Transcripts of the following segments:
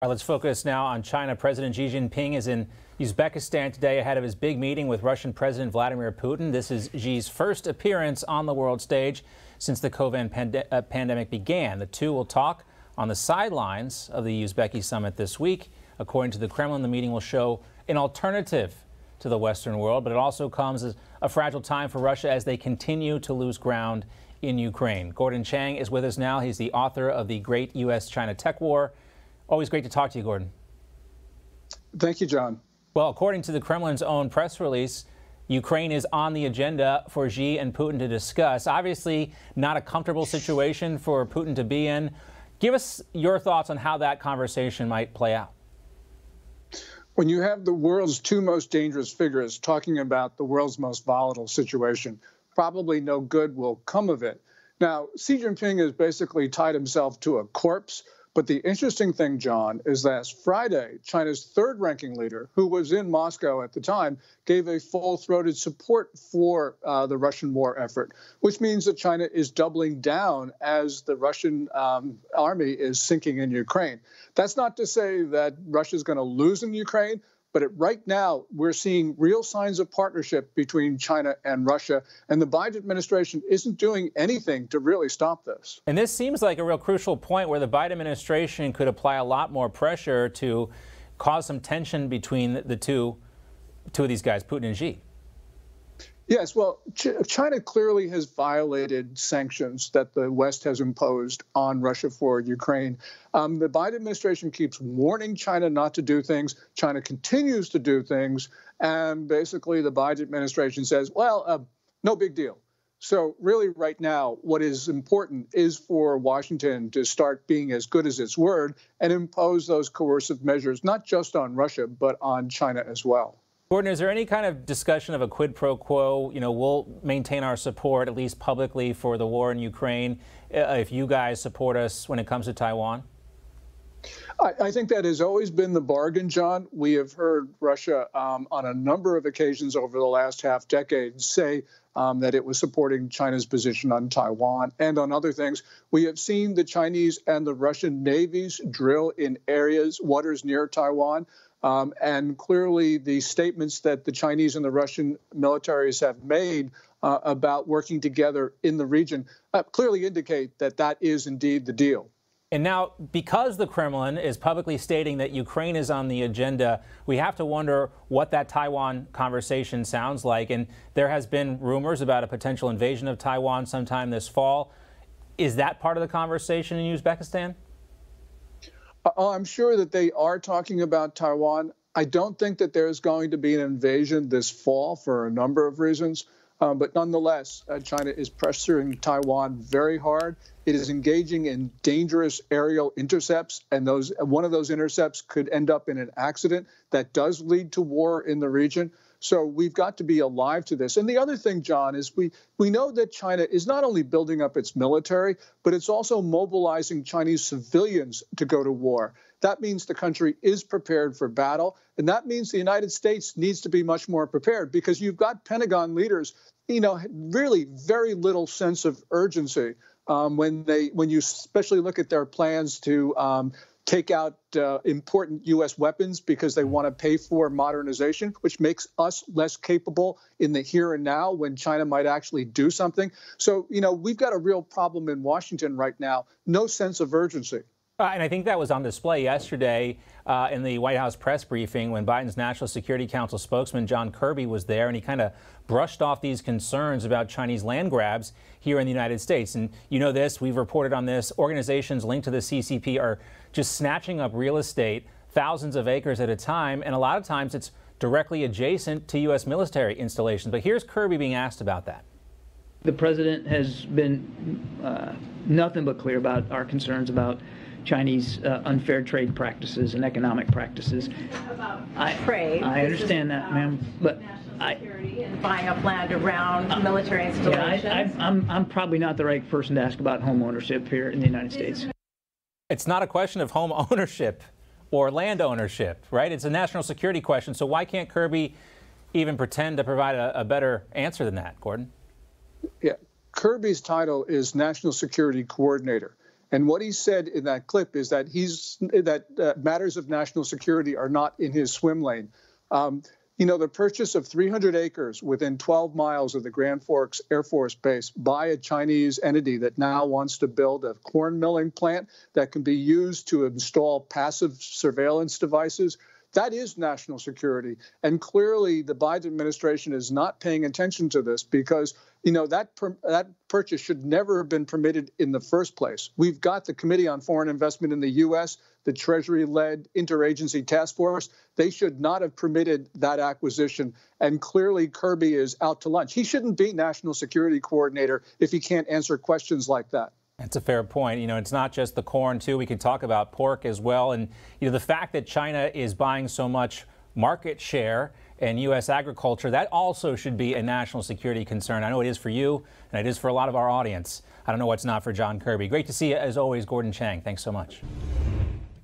All right, let's focus now on China. President Xi Jinping is in Uzbekistan today ahead of his big meeting with Russian President Vladimir Putin. This is Xi's first appearance on the world stage since the COVID pandemic began. The two will talk on the sidelines of the Uzbeki summit this week. According to the Kremlin, the meeting will show an alternative to the Western world, but it also comes as a fragile time for Russia as they continue to lose ground in Ukraine. Gordon Chang is with us now. He's the author of The Great U.S.-China Tech War. Always great to talk to you, Gordon. Thank you, John. Well, according to the Kremlin's own press release, Ukraine is on the agenda for Xi and Putin to discuss. Obviously, not a comfortable situation for Putin to be in. Give us your thoughts on how that conversation might play out. When you have the world's two most dangerous figures talking about the world's most volatile situation, probably no good will come of it. Now, Xi Jinping has basically tied himself to a corpse. But the interesting thing, John, is last Friday, China's third-ranking leader, who was in Moscow at the time, gave a full-throated support for the Russian war effort, which means that China is doubling down as the Russian army is sinking in Ukraine. That's not to say that Russia is going to lose in Ukraine, but right now, we're seeing real signs of partnership between China and Russia, and the Biden administration isn't doing anything to really stop this. And this seems like a real crucial point where the Biden administration could apply a lot more pressure to cause some tension between the two of these guys, Putin and Xi. Yes, well, China clearly has violated sanctions that the West has imposed on Russia for Ukraine. The Biden administration keeps warning China not to do things. China continues to do things. And basically, the Biden administration says, well, no big deal. So really, right now, what is important is for Washington to start being as good as its word and impose those coercive measures, not just on Russia, but on China as well. Gordon, is there any kind of discussion of a quid pro quo? You know, we'll maintain our support, at least publicly, for the war in Ukraine if you guys support us when it comes to Taiwan? I think that has always been the bargain, John. We have heard Russia on a number of occasions over the last half decade say that it was supporting China's position on Taiwan and on other things. We have seen the Chinese and the Russian navies drill in waters near Taiwan. And clearly, the statements that the Chinese and the Russian militaries have made about working together in the region clearly indicate that that is indeed the deal. And now, because the Kremlin is publicly stating that Ukraine is on the agenda, we have to wonder what that Taiwan conversation sounds like. And there has been rumors about a potential invasion of Taiwan sometime this fall. Is that part of the conversation in Uzbekistan? I'm sure that they are talking about Taiwan. I don't think that there's going to be an invasion this fall for a number of reasons. But nonetheless, China is pressuring Taiwan very hard. It is engaging in dangerous aerial intercepts, and one of those intercepts could end up in an accident that does lead to war in the region. So we've got to be alive to this. And the other thing, John, is we know that China is not only building up its military, but it's also mobilizing Chinese civilians to go to war. That means the country is prepared for battle. And that means the United States needs to be much more prepared because you've got Pentagon leaders, really very little sense of urgency when you especially look at their plans to take out important U.S. weapons because they want to pay for modernization, which makes us less capable in the here and now when China might actually do something. So, we've got a real problem in Washington right now, no sense of urgency. And I think that was on display yesterday in the White House press briefing when Biden's National Security Council spokesman John Kirby was there, and he kind of brushed off these concerns about Chinese land grabs here in the United States. And you know this, we've reported on this. Organizations linked to the CCP are just snatching up real estate, thousands of acres at a time, and a lot of times it's directly adjacent to U.S. military installations. But here's Kirby being asked about that. The president has been nothing but clear about our concerns about Chinese unfair trade practices and economic practices. Trade. I understand that, ma'am, but security and buying up land around military installations. Yeah, I'm probably not the right person to ask about home ownership here in the United States. It's not a question of home ownership or land ownership, right? It's a national security question. So why can't Kirby even pretend to provide a better answer than that, Gordon? Yeah, Kirby's title is National Security Coordinator. And what he said in that clip is that matters of national security are not in his swim lane. The purchase of 300 acres within 12 miles of the Grand Forks Air Force Base by a Chinese entity that now wants to build a corn milling plant that can be used to install passive surveillance devices, that is national security. And clearly the Biden administration is not paying attention to this because, that purchase should never have been permitted in the first place. We've got the Committee on Foreign Investment in the U.S., the Treasury-led interagency task force. They should not have permitted that acquisition. And clearly Kirby is out to lunch. He shouldn't be national security coordinator if he can't answer questions like that. That's a fair point. It's not just the corn, too. We could talk about pork as well. And, the fact that China is buying so much market share in U.S. agriculture, that also should be a national security concern. I know it is for you, and it is for a lot of our audience. I don't know what's not for John Kirby. Great to see you, as always, Gordon Chang. Thanks so much.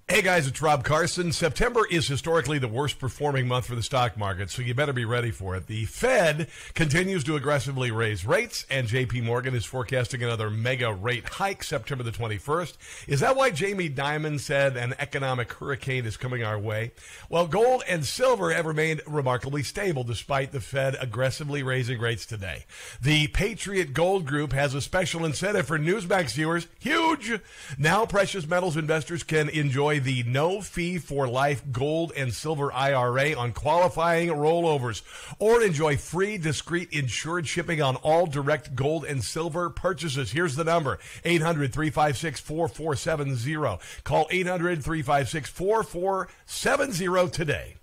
Hey guys, it's Rob Carson. September is historically the worst performing month for the stock market, so you better be ready for it. The Fed continues to aggressively raise rates, and JP Morgan is forecasting another mega rate hike September the 21st. Is that why Jamie Dimon said an economic hurricane is coming our way? Well, gold and silver have remained remarkably stable despite the Fed aggressively raising rates today. The Patriot Gold Group has a special incentive for Newsmax viewers. Huge! Now precious metals investors can enjoy the no-fee for life gold and silver IRA on qualifying rollovers, or enjoy free, discreet, insured shipping on all direct gold and silver purchases. Here's the number, 800-356-4470. Call 800-356-4470 today.